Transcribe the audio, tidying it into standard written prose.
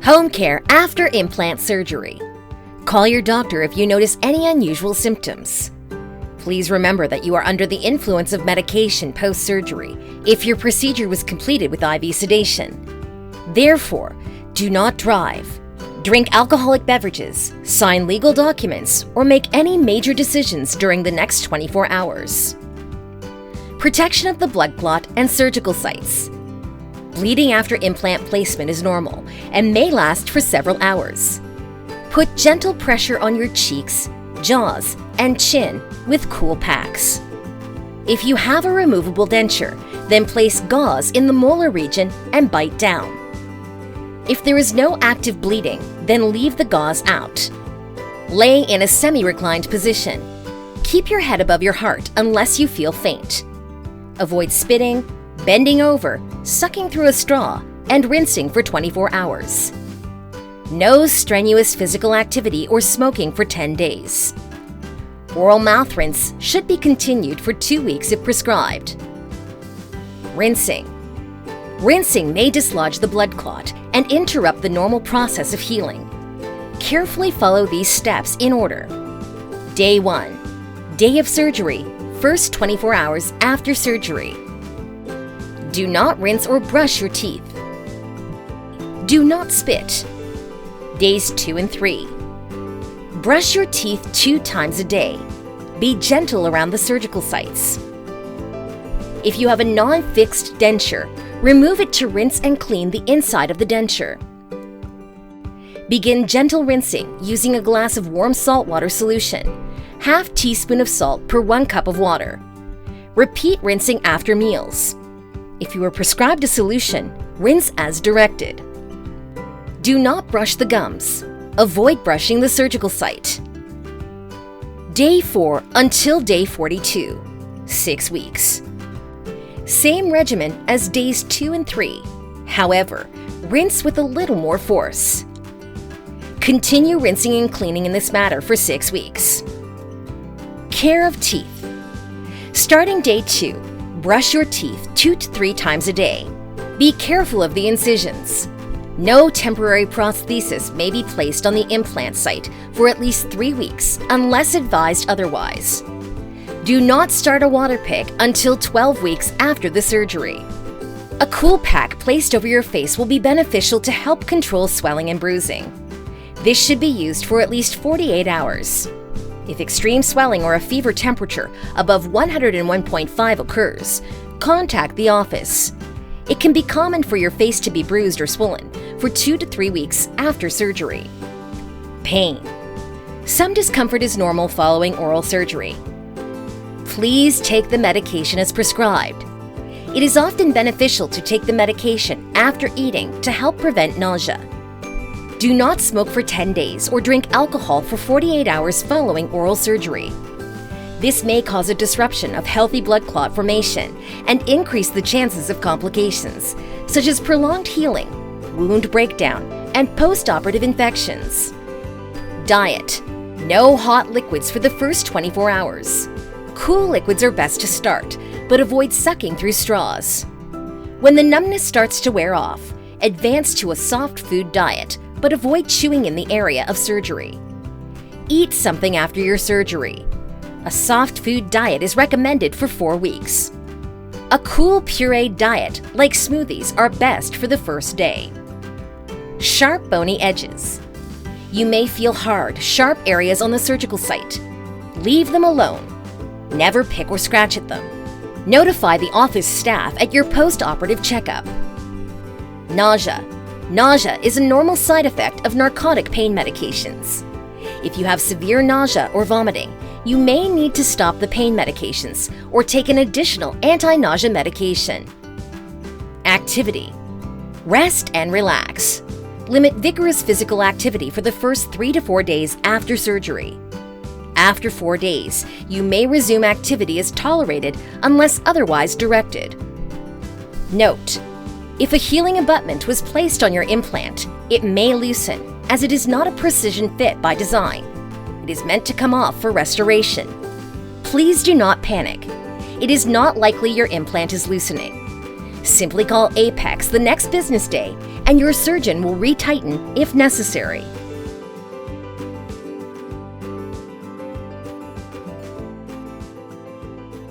Home care after implant surgery. Call your doctor if you notice any unusual symptoms. Please remember that you are under the influence of medication post-surgery if your procedure was completed with IV sedation. Therefore, do not drive, drink alcoholic beverages, sign legal documents, or make any major decisions during the next 24 hours. Protection of the blood clot and surgical sites. Bleeding after implant placement is normal and may last for several hours. Put gentle pressure on your cheeks, jaws, and chin with cool packs. If you have a removable denture, then place gauze in the molar region and bite down. If there is no active bleeding, then leave the gauze out. Lay in a semi-reclined position. Keep your head above your heart unless you feel faint. Avoid spitting, bending over, sucking through a straw, and rinsing for 24 hours. No strenuous physical activity or smoking for 10 days. Oral mouth rinse should be continued for 2 weeks if prescribed. Rinsing. Rinsing may dislodge the blood clot and interrupt the normal process of healing. Carefully follow these steps in order. Day 1. Day of surgery, first 24 hours after surgery. Do not rinse or brush your teeth. Do not spit. Days 2 and 3. Brush your teeth 2 times a day. Be gentle around the surgical sites. If you have a non-fixed denture, remove it to rinse and clean the inside of the denture. Begin gentle rinsing using a glass of warm saltwater solution, ½ teaspoon of salt per 1 cup of water. Repeat rinsing after meals. If you are prescribed a solution, rinse as directed. Do not brush the gums. Avoid brushing the surgical site. Day 4 until day 42, 6 weeks. Same regimen as days 2 and 3. However, rinse with a little more force. Continue rinsing and cleaning in this manner for 6 weeks. Care of teeth. Starting day 2, brush your teeth 2 to 3 times a day. Be careful of the incisions. No temporary prosthesis may be placed on the implant site for at least 3 weeks unless advised otherwise. Do not start a water pick until 12 weeks after the surgery. A cool pack placed over your face will be beneficial to help control swelling and bruising. This should be used for at least 48 hours. If extreme swelling or a fever temperature above 101.5 occurs, contact the office. It can be common for your face to be bruised or swollen for 2 to 3 weeks after surgery. Pain. Some discomfort is normal following oral surgery. Please take the medication as prescribed. It is often beneficial to take the medication after eating to help prevent nausea. Do not smoke for 10 days or drink alcohol for 48 hours following oral surgery. This may cause a disruption of healthy blood clot formation and increase the chances of complications, such as prolonged healing, wound breakdown, and post-operative infections. Diet. No hot liquids for the first 24 hours. Cool liquids are best to start, but avoid sucking through straws. When the numbness starts to wear off, advance to a soft food diet, but avoid chewing in the area of surgery. Eat something after your surgery. A soft food diet is recommended for 4 weeks. A cool pureed diet, like smoothies, are best for the first day. Sharp bony edges. You may feel hard, sharp areas on the surgical site. Leave them alone. Never pick or scratch at them. Notify the office staff at your post-operative checkup. Nausea. Nausea is a normal side effect of narcotic pain medications. If you have severe nausea or vomiting, you may need to stop the pain medications or take an additional anti-nausea medication. Activity. Rest and relax. Limit vigorous physical activity for the first 3 to 4 days after surgery. After 4 days, you may resume activity as tolerated unless otherwise directed. Note: if a healing abutment was placed on your implant, it may loosen, as it is not a precision fit by design. It is meant to come off for restoration. Please do not panic. It is not likely your implant is loosening. Simply call Apex the next business day and your surgeon will retighten if necessary.